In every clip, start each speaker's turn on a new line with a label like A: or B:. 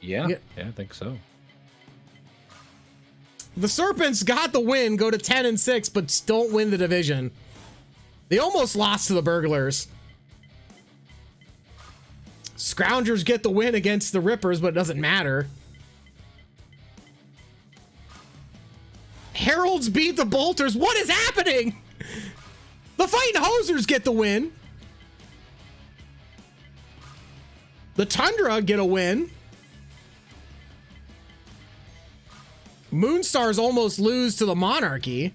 A: Yeah, I think so.
B: The Serpents got the win, go to 10-6, but don't win the division. They almost lost to the Burglars. Scroungers get the win against the Rippers, but it doesn't matter. Heralds beat the Bolters. What is happening? The Fighting Hosers get the win. The Tundra get a win. Moonstars almost lose to the Monarchy.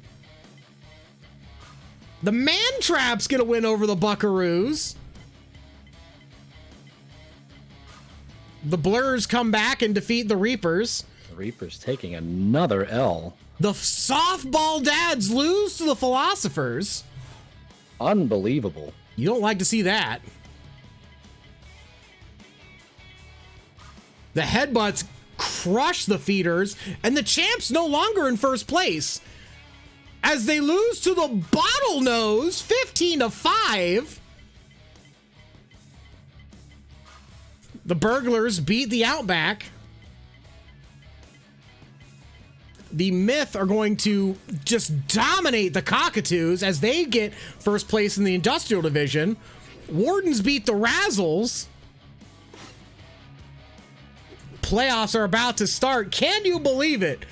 B: The Man-Traps get a win over the Buckaroos. The Blurs come back and defeat the Reapers.
A: The Reapers taking another L.
B: The Softball Dads lose to the Philosophers.
A: Unbelievable.
B: You don't like to see that. The Headbutts crush the Feeders, and the Champs no longer in first place as they lose to the Bottlenose 15-5. The Burglars beat the Outback. The Myth are going to just dominate the Cockatoos as they get first place in the Industrial Division. Wardens beat the Razzles. Playoffs are about to start. Can you believe it?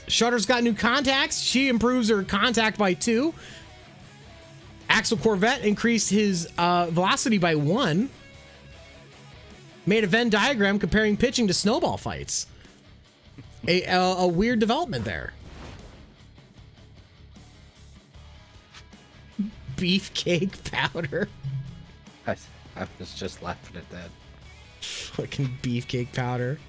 B: Shutter's got new contacts. She improves her contact by 2. Axel Corvette increased his velocity by 1. Made a Venn diagram comparing pitching to snowball fights. A weird development there. Beefcake powder.
A: I was just laughing at that.
B: Fucking beefcake powder.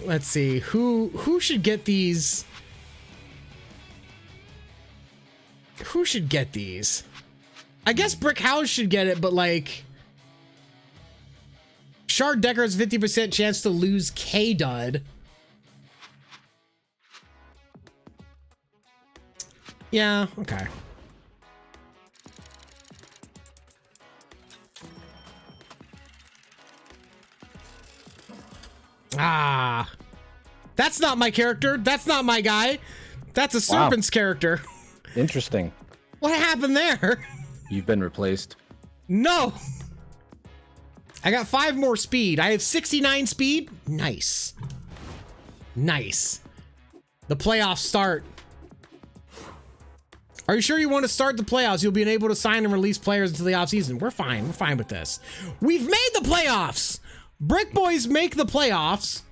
B: Let's see. Who should get these? Who should get these? I guess Brick House should get it, but like Shard Decker has 50% chance to lose K-Dud. Yeah, okay. Ah, that's not my character. That's not my guy. That's a Serpent's character.
A: Interesting.
B: What happened there?
A: You've been replaced.
B: No. I got 5 more speed. I have 69 speed. Nice. Nice. The playoffs start. Are you sure you want to start the playoffs? You'll be able to sign and release players until the offseason. We're fine. We're fine with this. We've made the playoffs. Brick Boys make the playoffs.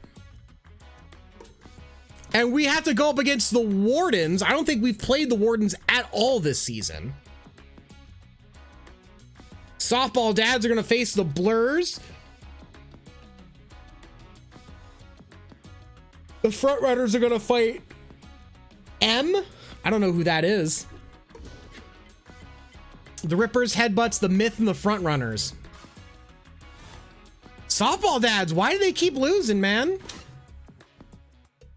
B: And we have to go up against the Wardens. I don't think we've played the Wardens at all this season. Softball Dads are going to face the Blurs. The Front Runners are going to fight M. I don't know who that is. The Rippers, Headbutts, the Myth, and the Front Runners. Softball Dads, why do they keep losing, man?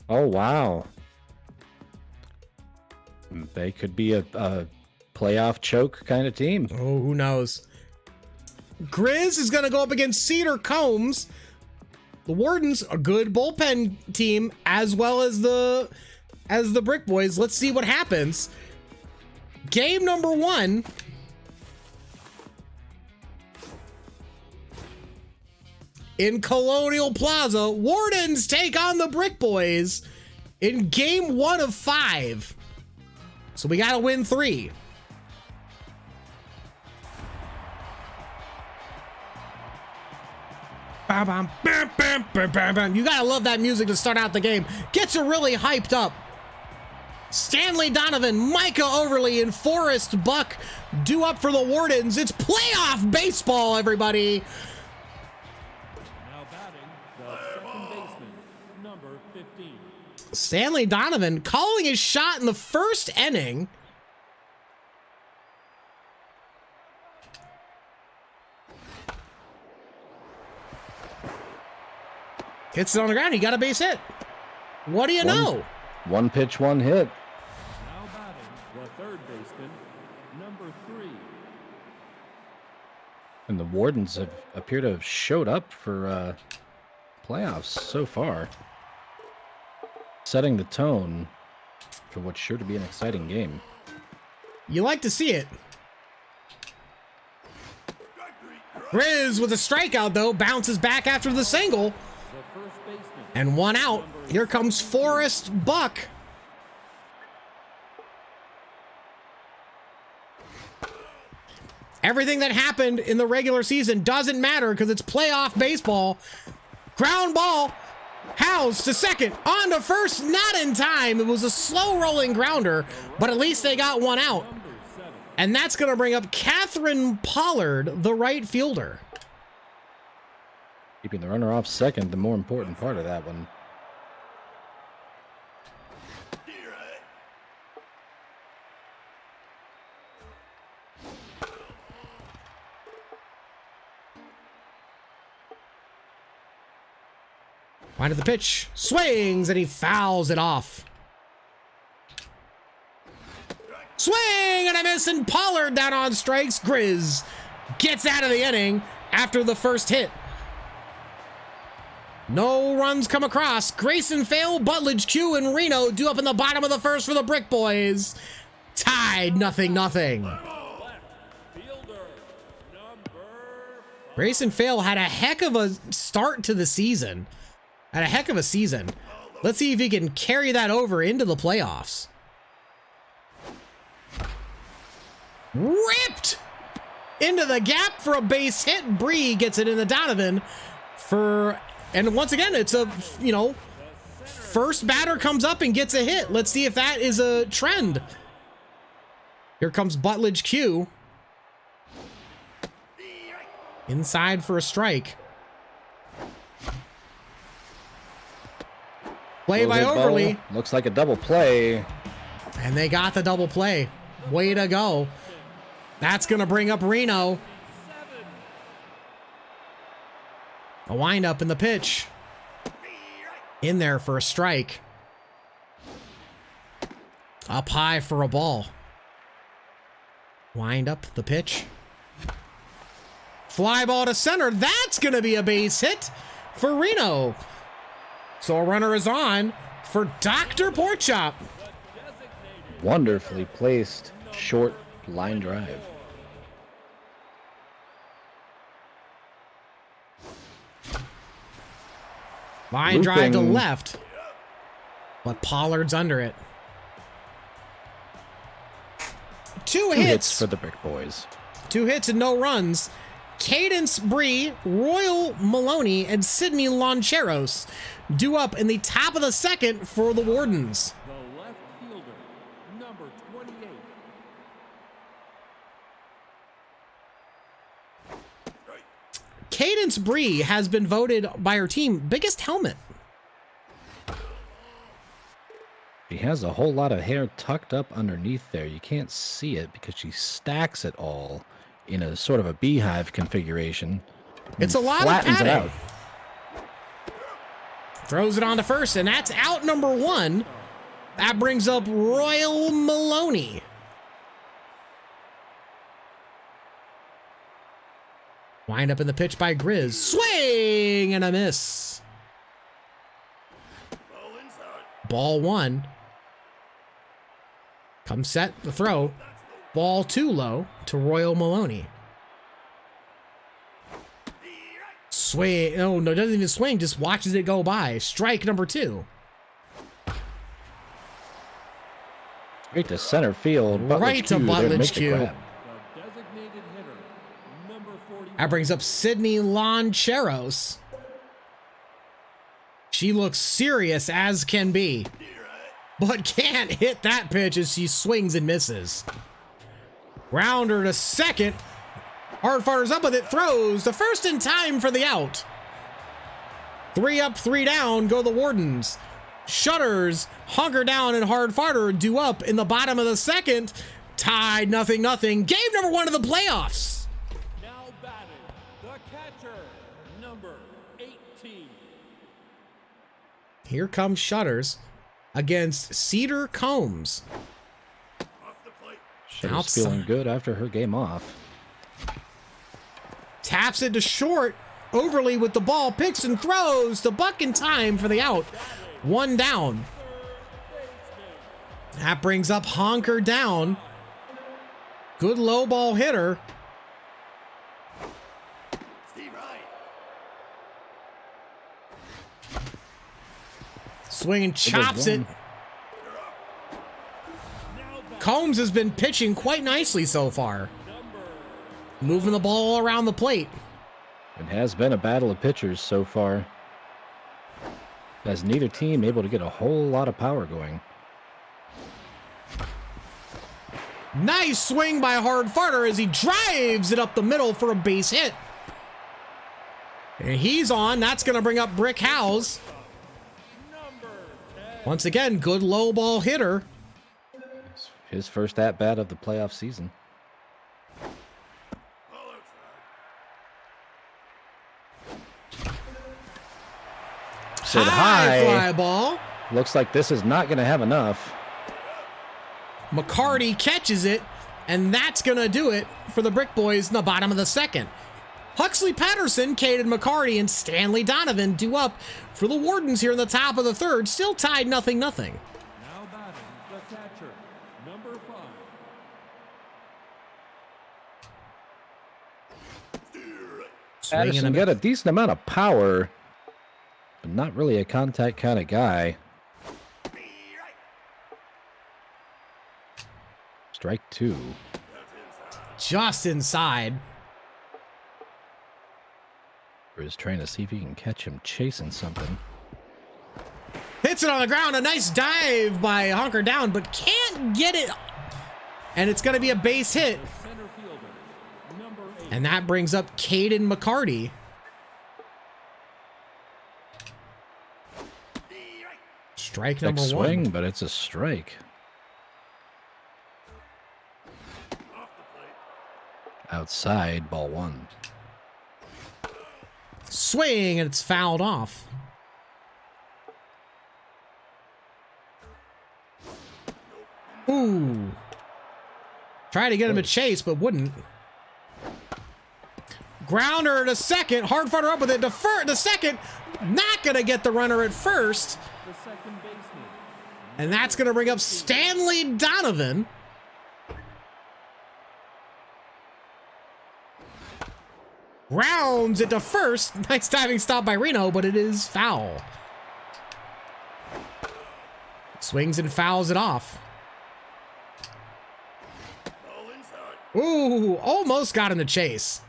A: Oh, wow. They could be a playoff choke kind of team.
B: Oh, who knows? Grizz is going to go up against Cedar Combs. The Wardens, a good bullpen team, as well as the Brick Boys. Let's see what happens. Game number 1. In Colonial Plaza, Wardens take on the Brick Boys in game 1 of 5. So we got to win 3. Bam, bam, bam, bam, bam, bam, bam. You gotta love that music to start out the game. Gets you really hyped up. Stanley Donovan, Micah Overly, and Forrest Buck due up for the Wardens. It's playoff baseball, everybody.
C: Now batting, the second baseman, number 15.
B: Stanley Donovan calling his shot in the first inning. Hits it on the ground. He got a base hit. What do you know?
A: One pitch, one hit.
C: Now batting, the third baseman, number 3.
A: And the Wardens appear to have showed up for playoffs so far, setting the tone for what's sure to be an exciting game.
B: You like to see it. Grizz with a strikeout, though, bounces back after the single.
C: The first baseman.
B: And one out. Here comes Forrest Buck. Everything that happened in the regular season doesn't matter because it's playoff baseball. Ground ball. Houze to second. On to first. Not in time. It was a slow rolling grounder, but at least they got one out.
C: Number 7.
B: And that's going to bring up Catherine Pollard, the right fielder.
A: Keeping the runner off second, the more important part of that one.
B: Wind of the pitch, swings, and he fouls it off. Swing and a miss, and Pollard down on strikes. Grizz gets out of the inning after the first hit. No runs come across. Grayson Fail, Butledge, Q, and Reno due up in the bottom of the first for the Brick Boys. Tied 0-0.
C: Left fielder, number 5.
B: Grayson Fail had a heck of a start to the season. Had a heck of a season. Let's see if he can carry that over into the playoffs. Ripped into the gap for a base hit. Bree gets it in the Donovan for, and once again, it's a, first batter comes up and gets a hit. Let's see if that is a trend. Here comes Butledge Q. Inside for a strike. Play by Overly.
A: Looks like a double play.
B: And they got the double play. Way to go. That's going to bring up Reno. A windup in the pitch. In there for a strike. Up high for a ball. Wind up the pitch. Fly ball to center. That's going to be a base hit for Reno. So a runner is on for Dr. Porkchop.
A: Wonderfully placed short line drive.
B: Line drive to left. But Pollard's under it. Two hits
A: for the Brick Boys.
B: 2 hits and no runs. Cadence Bree, Royal Maloney, and Sidney Loncheros due up in the top of the second for the Wardens.
C: The left fielder, number 28.
B: Cadence Bree has been voted by her team biggest helmet.
A: She has a whole lot of hair tucked up underneath there. You can't see it because she stacks it all in a sort of a beehive configuration.
B: It's a lot of
A: flattens it
B: padding.
A: out.
B: Throws it on to first, and that's out number 1. That brings up Royal Maloney. Wind up in the pitch by Grizz. Swing and a miss. Ball 1. Come set the throw. Ball 2 low to Royal Maloney. Swing. Oh, no, doesn't even swing. Just watches it go by. Strike number 2.
A: Straight to center field.
B: Right to Butledge Q.
C: The designated hitter, number 40.
B: That brings up Sidney Loncheros. She looks serious as can be, but can't hit that pitch as she swings and misses. Rounder to second. Hard fire's up with it, throws to first in time for the out. 3 up, 3 down, go the Wardens. Shutters, hunker down, and hard farter due up in the bottom of the second. Tied 0-0. Game number 1 of the playoffs.
C: Now batting, the catcher, number 18.
B: Here comes Shutters against Cedar Combs.
A: She was feeling good after her game off.
B: Taps it to short. Overly with the ball, picks and throws to Buck in time for the out. 1 down. That brings up Honker down. Good low ball hitter. Swing and chops it. Combs has been pitching quite nicely so far. Moving the ball around the plate.
A: It has been a battle of pitchers so far, as neither team able to get a whole lot of power going.
B: Nice swing by Hard Farter as he drives it up the middle for a base hit. And he's on. That's going to bring up Brick Houze. Once again, good low ball hitter.
A: His first at-bat of the playoff season. Sit high.
B: Fly ball.
A: Looks like this is not going to have enough.
B: McCarty catches it, and that's going to do it for the Brick Boys in the bottom of the second. Huxley Patterson, Caden McCarty, and Stanley Donovan due up for the Wardens here in the top of the third, still tied 0-0.
C: Now batting the catcher, number 5.
A: Patterson got a decent amount of power, but not really a contact kind of guy. Strike 2.
B: Just inside.
A: Is trying to see if he can catch him chasing something.
B: Hits it on the ground. A nice dive by Honker down, but can't get it. And it's going to be a base hit. And that brings up Caden McCarty. Strike number 1.
A: Swing, but it's a strike. Outside, ball 1.
B: Swing, and it's fouled off. Ooh. Tried to get him a chase, but wouldn't. Grounder to second. Hard Farter up with it to second. Not going to get the runner at first.
C: The second baseman.
B: And that's going to bring up Stanley Donovan. Rounds it to first. Nice diving stop by Reno, but it is foul. Swings and fouls it off. Ooh, almost got him to chase.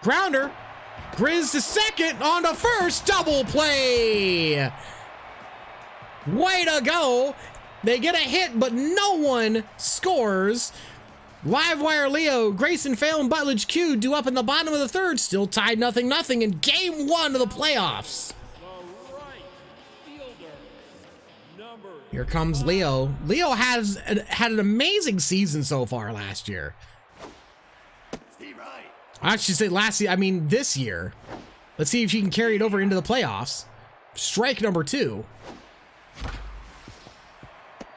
B: Grounder. Grizz to second, on to first. Double play. Way to go. They get a hit, but no one scores. Livewire Leo, Grayson Fail, and Butledge Q due up in the bottom of the third, still tied 0-0 in game 1 of the playoffs. Here comes Leo. Leo has had an amazing season so far last year. I should say this year. Let's see if she can carry it over into the playoffs. Strike number 2.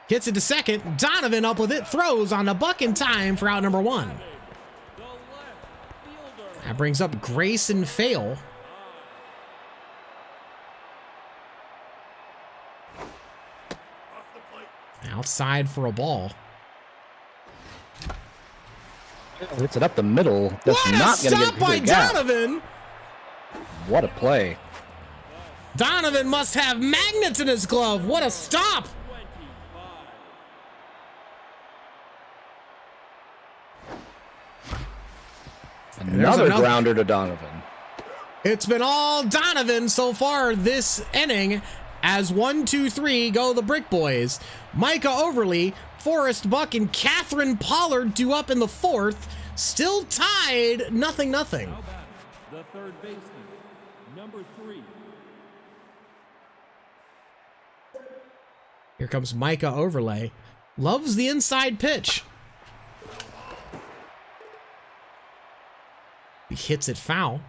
B: Gets it to second. Donovan up with it. Throws on the buck in time for out number 1. That brings up Grayson Fail. Outside for a ball.
A: Hits it up the middle. That's
B: what
A: not
B: a
A: gonna
B: stop
A: get
B: by Donovan!
A: What a play.
B: Donovan must have magnets in his glove. What a stop!
A: Another grounder to Donovan.
B: It's been all Donovan so far this inning as 1, 2, 3 go the Brick Boys. Micah Overly, Forrest Buck, and Catherine Pollard due up in the 4th. Still tied 0-0.
C: The third baseman, number 3.
B: Here comes Micah Overlay. Loves the inside pitch. He hits it foul.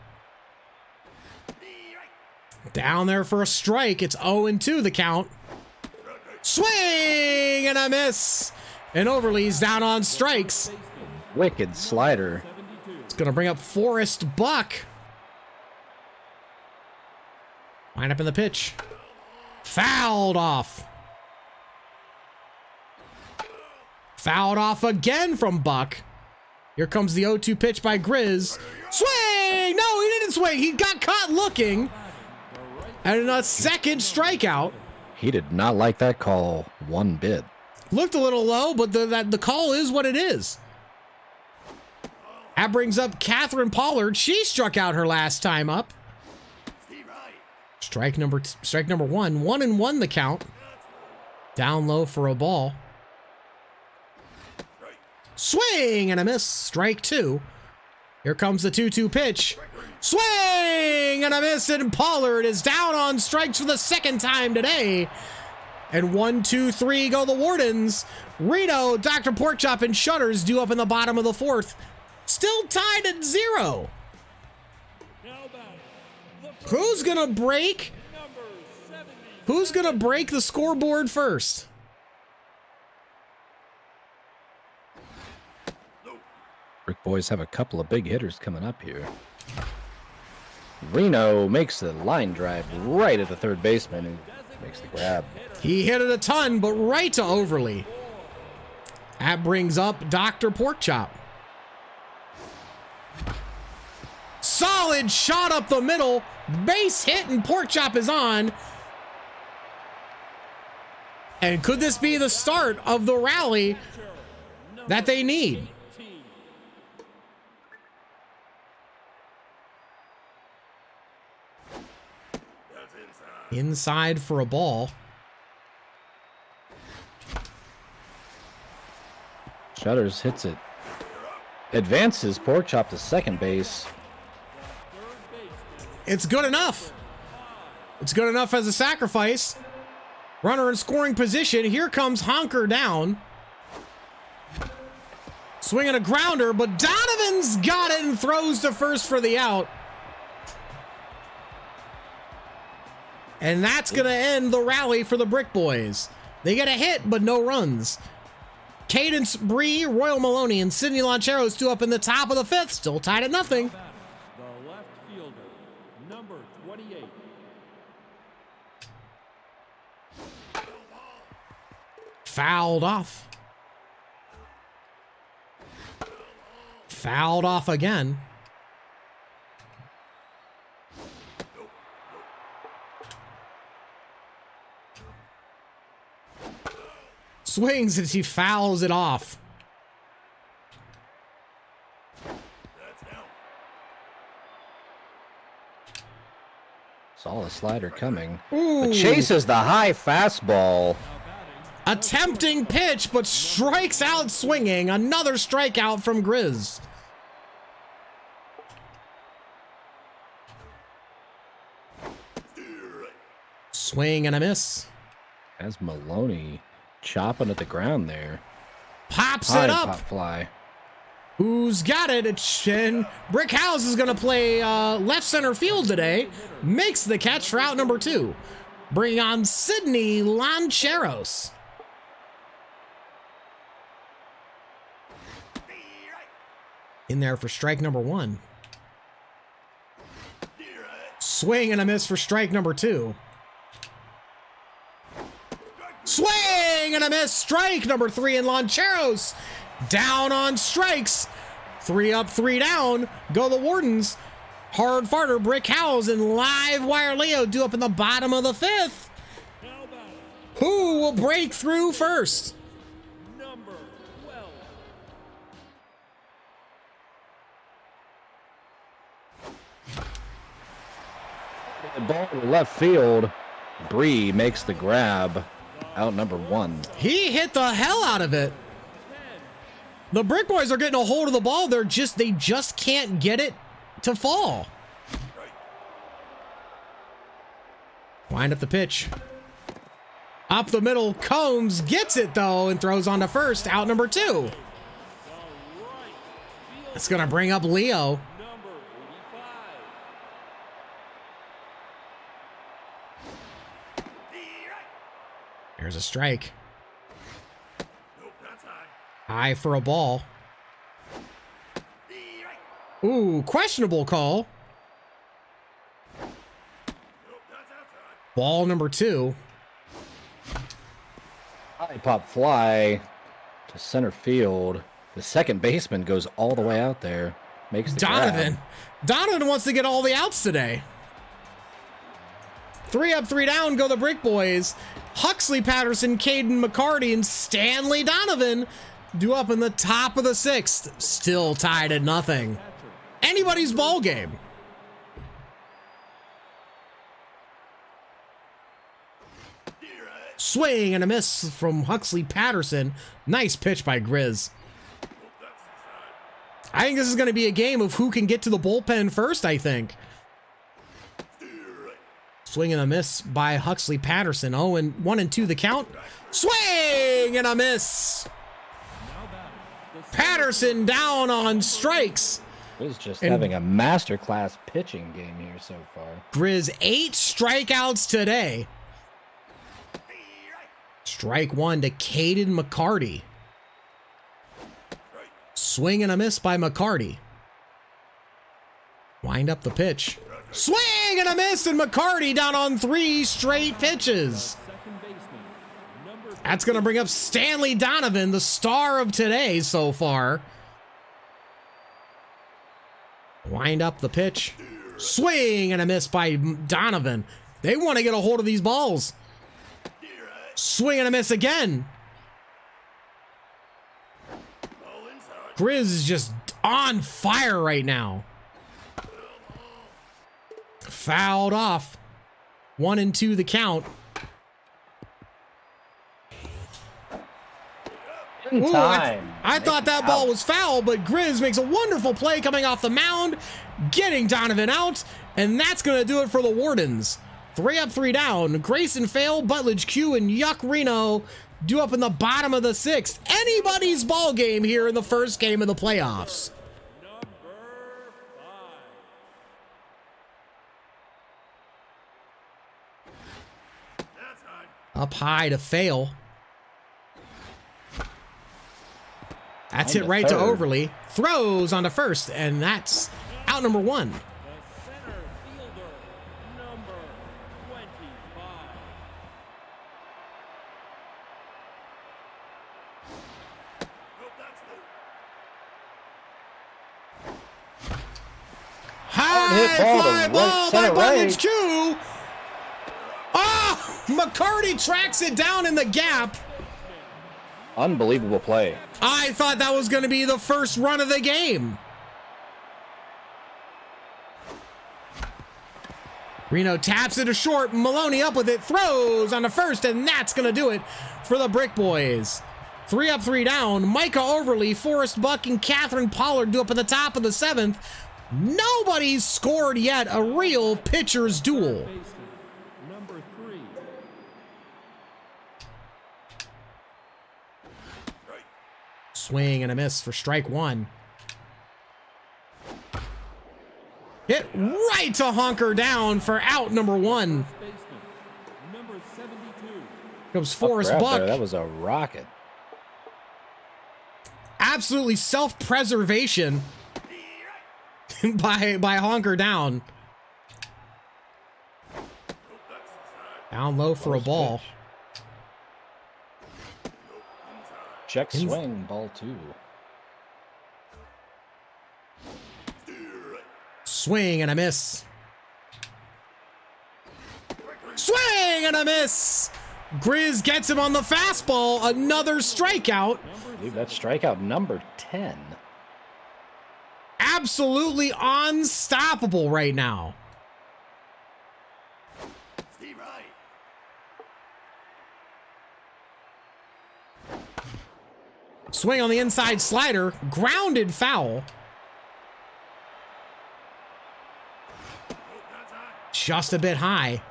B: Down there for a strike. It's 0-2 the count. Swing and a miss. And Overly's down on strikes.
A: Wicked slider.
B: It's going to bring up Forrest Buck. Line up in the pitch. Fouled off. Fouled off again from Buck. Here comes the 0-2 pitch by Grizz. Swing! No, he didn't swing. He got caught looking. And a second strikeout.
A: He did not like that call one bit.
B: Looked a little low, but the call is what it is. That brings up Catherine Pollard. She struck out her last time up. Strike number 1. 1-1 the count. Down low for a ball. Swing and a miss. Strike 2. Here comes the 2-2 pitch. Swing and a miss, and Pollard is down on strikes for the second time today. And 1, 2, 3 go the Wardens. Reno, Dr. Porkchop, and Shutters due up in the bottom of the 4th. Still tied at 0. Who's gonna break? Who's gonna break the scoreboard first?
A: Brick Boys have a couple of big hitters coming up here. Reno makes the line drive right at the third baseman and makes the grab.
B: He hit it a ton, but right to Overly. That brings up Dr. Porkchop. Solid shot up the middle. Base hit, and Porkchop is on. And could this be the start of the rally that they need? Inside for a ball.
A: Shutters hits it. Advances Porkchop to second base.
B: It's good enough. It's good enough as a sacrifice. Runner in scoring position. Here comes Honker down. Swinging a grounder, but Donovan's got it and throws to first for the out. And that's going to end the rally for the Brick Boys. They get a hit, but no runs. Cadence Bree, Royal Maloney, and Sidney Loncheros due up in the top of the 5th. Still tied at nothing.
C: The left fielder, number 28.
B: Fouled off. Fouled off again. Swings as he fouls it off.
A: Saw a slider coming.
B: Ooh.
A: But chases the high fastball.
B: Attempting pitch, but strikes out swinging. Another strikeout from Grizz. Swing and a miss.
A: As Maloney chopping at the ground there.
B: Pops
A: High
B: it up.
A: pop fly.
B: Who's got it? And Brick Houze is going to play left center field today. Makes the catch for out number 2. Bring on Sidney Loncheros. In there for strike number 1. Swing and a miss for strike number 2. Swing and a miss. Strike number 3, and Loncheros down on strikes. 3 up, 3 down. Go the Wardens. Hard farter, Brick Houze, and Live Wire Leo due up in the bottom of the 5th. Who will break through first?
C: Number 12.
A: The ball to left field. Bree makes the grab. Out number 1.
B: He hit the hell out of it. The Brick Boys are getting a hold of the ball. They just can't get it to fall. Wind up the pitch. Up the middle, Combs gets it though and throws on to first. Out number 2. It's gonna bring up Leo.
C: Number 85.
B: Here's a strike.
D: Nope, that's high.
B: High for a ball. Ooh, questionable call. Ball number 2.
A: High pop fly to center field. The second baseman goes all the way out there. Makes the
B: Donovan.
A: grab.
B: Donovan wants to get all the outs today. 3 up, 3 down go the Brick Boys. Huxley, Patterson, Caden McCarty, and Stanley Donovan due up in the top of the 6th. Still tied at nothing. Anybody's ball game. Swing and a miss from Huxley Patterson. Nice pitch by Grizz. I think this is going to be a game of who can get to the bullpen first, I think. Swing and a miss by Huxley Patterson. Oh, and 1-2 the count. Swing and a miss. Patterson down on strikes.
A: Grizz just having a masterclass pitching game here so far.
B: Grizz 8 strikeouts today. Strike 1 to Caden McCarty. Swing and a miss by McCarty. Wind up the pitch. Swing and a miss, and McCarty down on 3 straight pitches. That's going to bring up Stanley Donovan, the star of today so far. Wind up the pitch. Swing and a miss by Donovan. They want to get a hold of these balls. Swing and a miss again. Grizz is just on fire right now. Fouled off. 1-2 the count. Ooh, I thought that ball was foul, but Grizz makes a wonderful play coming off the mound, getting Donovan out, and that's going to do it for the Wardens. 3 up, 3 down. Grayson Fail, Butledge Q, and Yuck Reno due up in the bottom of the 6th. Anybody's ball game here in the first game of the playoffs. Up high to Fail. That's it right to Overly. Throws on to first, and that's out number 1. High fly ball by Butledge Q. Oh, McCarty tracks it down in the gap.
A: Unbelievable play.
B: I thought that was going to be the first run of the game. Reno taps it to short. Maloney up with it. Throws on the first, and that's going to do it for the Brick Boys. 3 up, 3 down. Micah Overly, Forrest Buck, and Catherine Pollard do up at the top of the 7th. Nobody's scored yet. A real pitcher's duel.
C: Number 3.
B: Swing and a miss for strike 1. Hit right to Honker down for out number 1.
C: Number 72.
B: Comes Forrest Buck.
A: There. That was a rocket.
B: Absolutely self-preservation by Honker down. Down low for a ball.
A: Pitch. Check swing, ball 2.
B: Swing and a miss. Swing and a miss. Grizz gets him on the fastball. Another strikeout.
A: I believe that's strikeout number 10.
B: Absolutely unstoppable right now. Swing on the inside slider. Grounded foul. Just a bit high.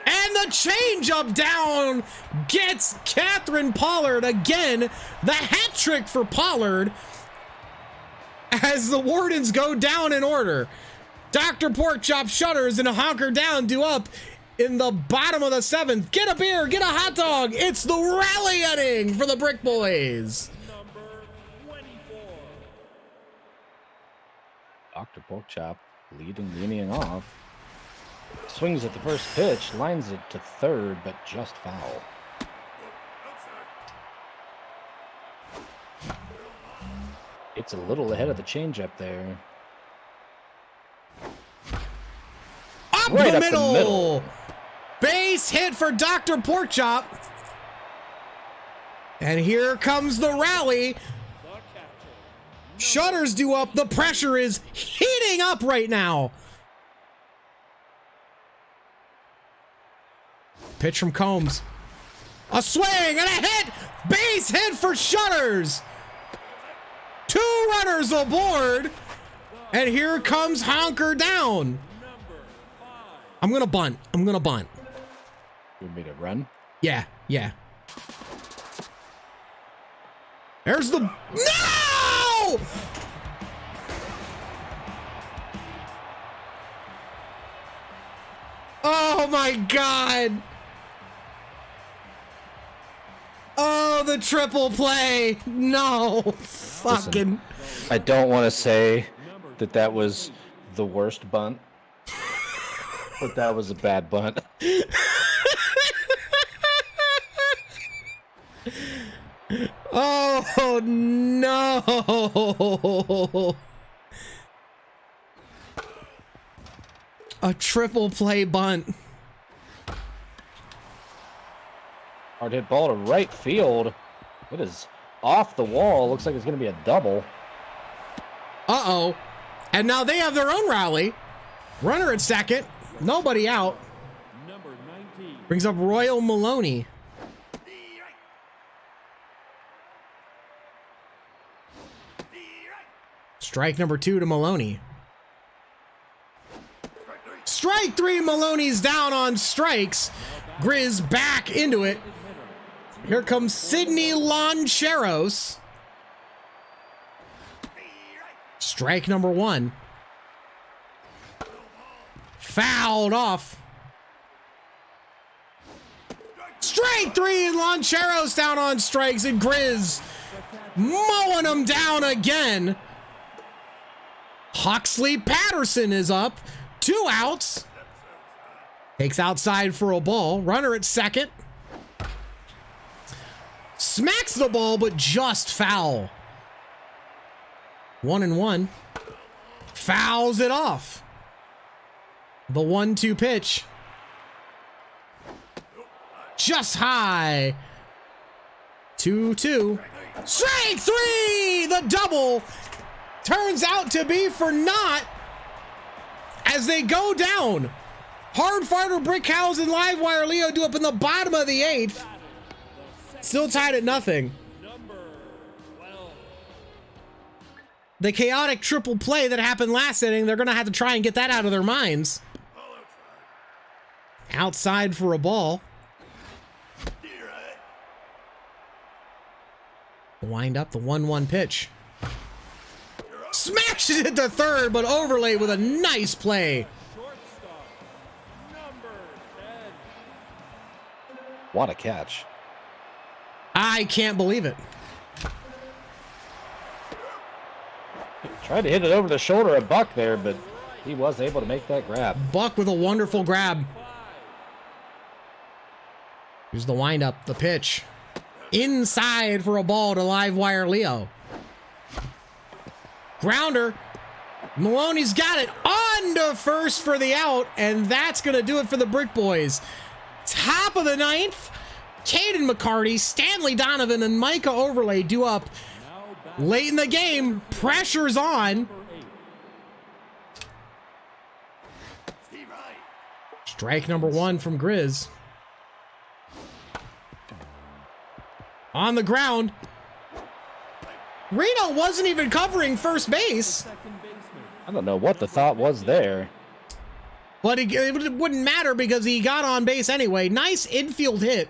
B: And the changeup down gets Catherine Pollard again. The hat trick for Pollard as the Wardens go down in order. Dr. Porkchop shutters and a Honker down due up in the bottom of the 7th. Get a beer, get a hot dog. It's the rally inning for the Brick Boys.
C: Number 24.
A: Dr. Porkchop leading the inning off. Swings at the first pitch, lines it to third, but just foul. It's a little ahead of the changeup there.
B: Up
A: Right
B: the
A: up the
B: middle.
A: middle.
B: Base hit for Dr. Porkchop. And here comes the rally. Shutters due up. The pressure is heating up right now. Pitch from Combs. A swing and a hit. Base hit for Shutters. 2 runners aboard. And here comes Honker down. I'm going to bunt. I'm going to bunt.
A: You want me to run?
B: Yeah, yeah. There's the... No! Oh, my God. Oh, the triple play. No. Fucking...
A: I don't want to say that that was the worst bunt, but that was a bad bunt.
B: Oh, no. A triple play bunt.
A: Hard hit ball to right field. It is off the wall. Looks like it's going to be a double.
B: Uh-oh. And now they have their own rally. Runner at second. Nobody out.
C: Number 19.
B: Brings up Royal Maloney. Strike number 2 to Maloney. Strike 3, Maloney's down on strikes. Grizz back into it. Here comes Sidney Loncheros. Strike number 1. Fouled off. Strike 3, and Loncheros down on strikes, and Grizz mowing him down again. Huxley Patterson is up. 2 outs. Takes outside for a ball. Runner at second. Smacks the ball, but just foul. 1-1. Fouls it off. The 1-2 pitch. Just high. 2-2. Strike 3! The double turns out to be for naught as they go down. Hard Fighter, Brickhouze, and Livewire Leo do up in the bottom of the 8th. Still tied at nothing.
C: Number 12.
B: The chaotic triple play that happened last inning, they're going to have to try and get that out of their minds. Outside for a ball. Wind up the 1-1 pitch. Smashes it to third, but overlaid with a nice play.
C: Shortstop. Number 10.
A: What a catch.
B: I can't believe it.
A: Tried to hit it over the shoulder of Buck there, but he was able to make that grab.
B: Buck with a wonderful grab. Here's the windup, the pitch. Inside for a ball to Livewire Leo. Grounder. Maloney's got it on to first for the out, and that's going to do it for the Brick Boys. Top of the 9th. Caden McCarty, Stanley Donovan, and Micah Overlay do up late in the game. Pressure's on. Strike number 1 from Grizz. On the ground. Reno wasn't even covering first base.
A: I don't know what the thought was there.
B: But it wouldn't matter because he got on base anyway. Nice infield hit.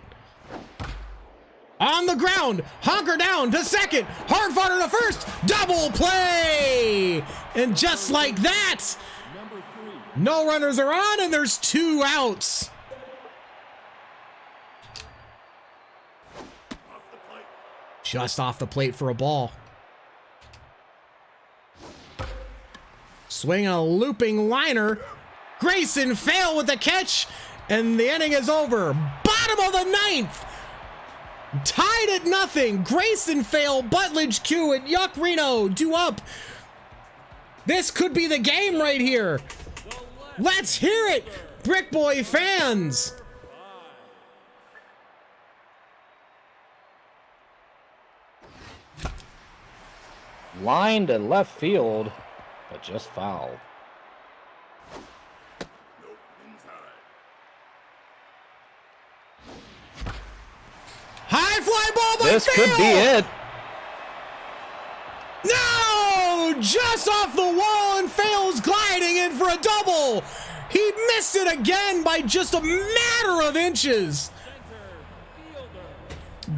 B: On the ground. Honker down to second. Hard fought to first. Double play. And just like that, no runners are on and there's 2 outs. Just off the plate for a ball. Swing a looping liner. Grayson fail with the catch, and the inning is over. Bottom of the ninth. Tied at nothing. Grayson fail, Butledge Q, and Yuck Reno 2 up. This could be the game right here. Let's hear it, Brick Boy fans.
A: Line to left field, but just fouled.
B: High fly ball by
A: This
B: Phil.
A: could be it.
B: No! Just off the wall, and Fails gliding in for a double. He missed it again by just a matter of inches.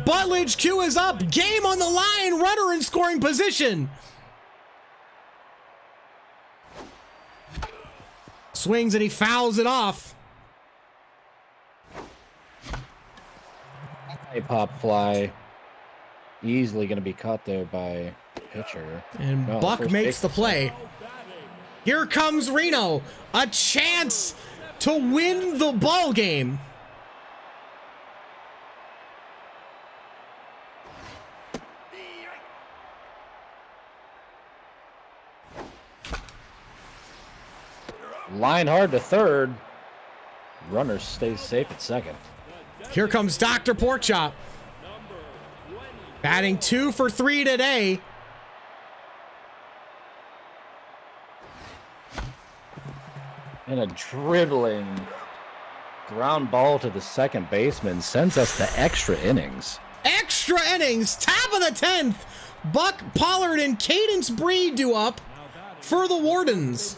B: Butledge Q is up. Game on the line. Runner in scoring position. Swings and he fouls it off.
A: A pop fly. Easily going to be caught there by pitcher.
B: And
A: No,
B: Buck
A: first
B: makes the
A: base.
B: play. Here comes Reno. A chance to win the ball game.
A: Line hard to third. Runner stays safe at second.
B: Here comes Dr. Porkchop. Batting 2 for 3 today.
A: And a dribbling ground ball to the second baseman sends us to extra innings.
B: Extra innings. Top of the 10th. Buck, Pollard, and Cadence Bree do up for the Wardens.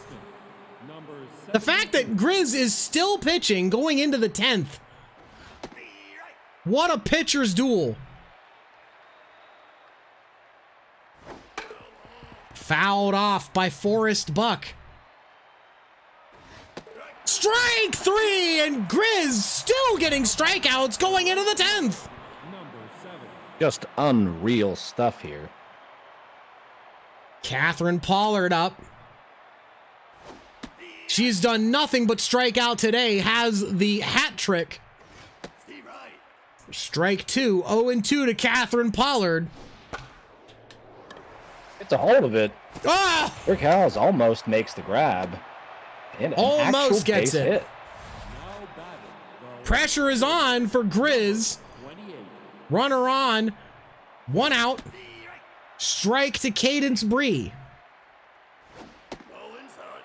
B: The fact that Grizz is still pitching going into the 10th. What a pitcher's duel. Fouled off by Forrest Buck. Strike 3, and Grizz still getting strikeouts going into the 10th.
A: Just unreal stuff here.
B: Catherine Pollard up. She's done nothing but strike out today. Has the hat trick. Strike 2. 0-2 to Catherine Pollard.
A: It's a hold of it.
B: Ah!
A: Rick Houze almost makes the grab. And an
B: Almost
A: actual
B: gets
A: base
B: it.
A: hit.
B: Pressure is on for Grizz. Runner on. 1 out. Strike to Cadence Bree.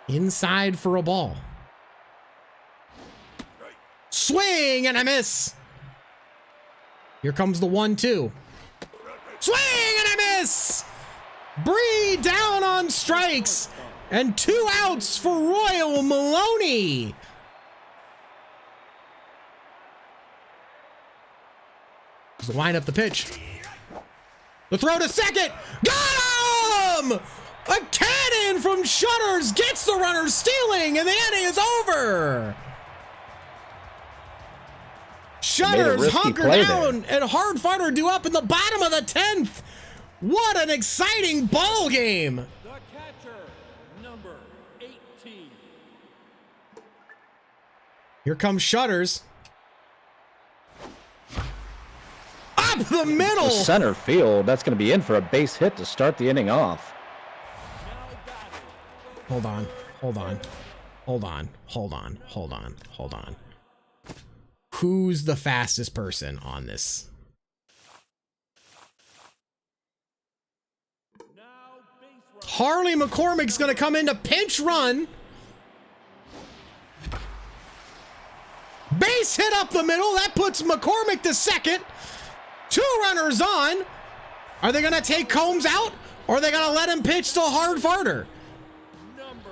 B: Inside for a ball. Swing and a miss. Here comes the 1-2. Swing and a miss. Bree down on strikes. And 2 outs for Royal Maloney. Line up the pitch. The throw to second. Got him! A cannon from Shutters gets the runner stealing, and the inning is over. Shutters
A: risky
B: hunker
A: play
B: down,
A: there.
B: and Hard Fighter do up in the bottom of the 10th. What an exciting ball game.
C: The catcher, number 18.
B: Here comes Shutters. Up the middle.
A: The center field. That's going to be in for a base hit to start the inning off.
B: Hold on. Hold on. Hold on. Hold on. Hold on. Hold on. Who's the fastest person on this? Harley McCormick's going to come in to pinch run. Base hit up the middle. That puts McCormick to second. 2 runners on. Are they going to take Combs out? Or are they going to let him pitch to Hard Farter?
C: Number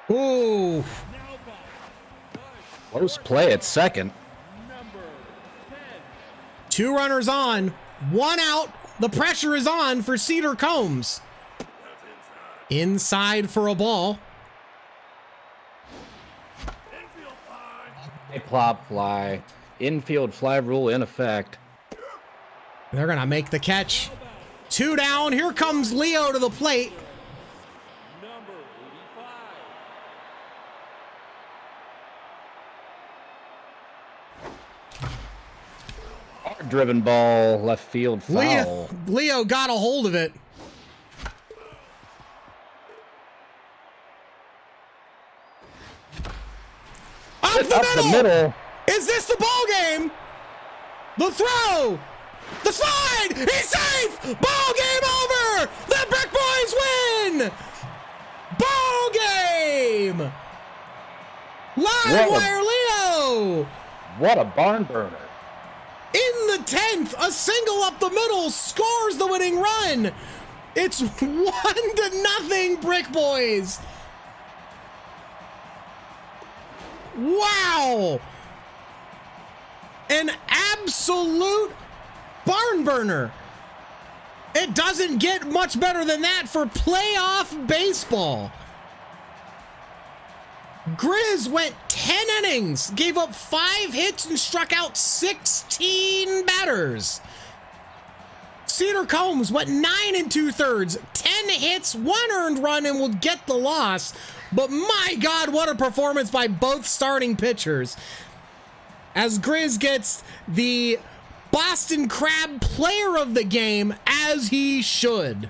C: 12.
B: Ooh.
A: Close play at second.
C: Number 10.
B: 2 runners on. 1 out. The pressure is on for Cedar Combs. Inside for a ball.
A: Plop fly. Infield fly rule in effect.
B: They're going to make the catch. 2 down. Here comes Leo to the plate.
C: Number 85.
A: Hard driven ball, left field foul.
B: Leo got a hold of it. Up the middle. Is this the ball game? The throw. The slide. He's safe. Ball game over. The Brick Boys win. Ball game. Live wire Leo.
A: What a barn burner.
B: In the 10th, a single up the middle scores the winning run. It's 1-0 Brick Boys. Wow. An absolute barn burner. It doesn't get much better than that for playoff baseball. Grizz went 10 innings, gave up 5 hits, and struck out 16 batters. Cedar Combs went 9 2/3, 10 hits, 1 earned run, and will get the loss. But my God, what a performance by both starting pitchers. As Grizz gets the Boston Crab Player of the Game, as he should.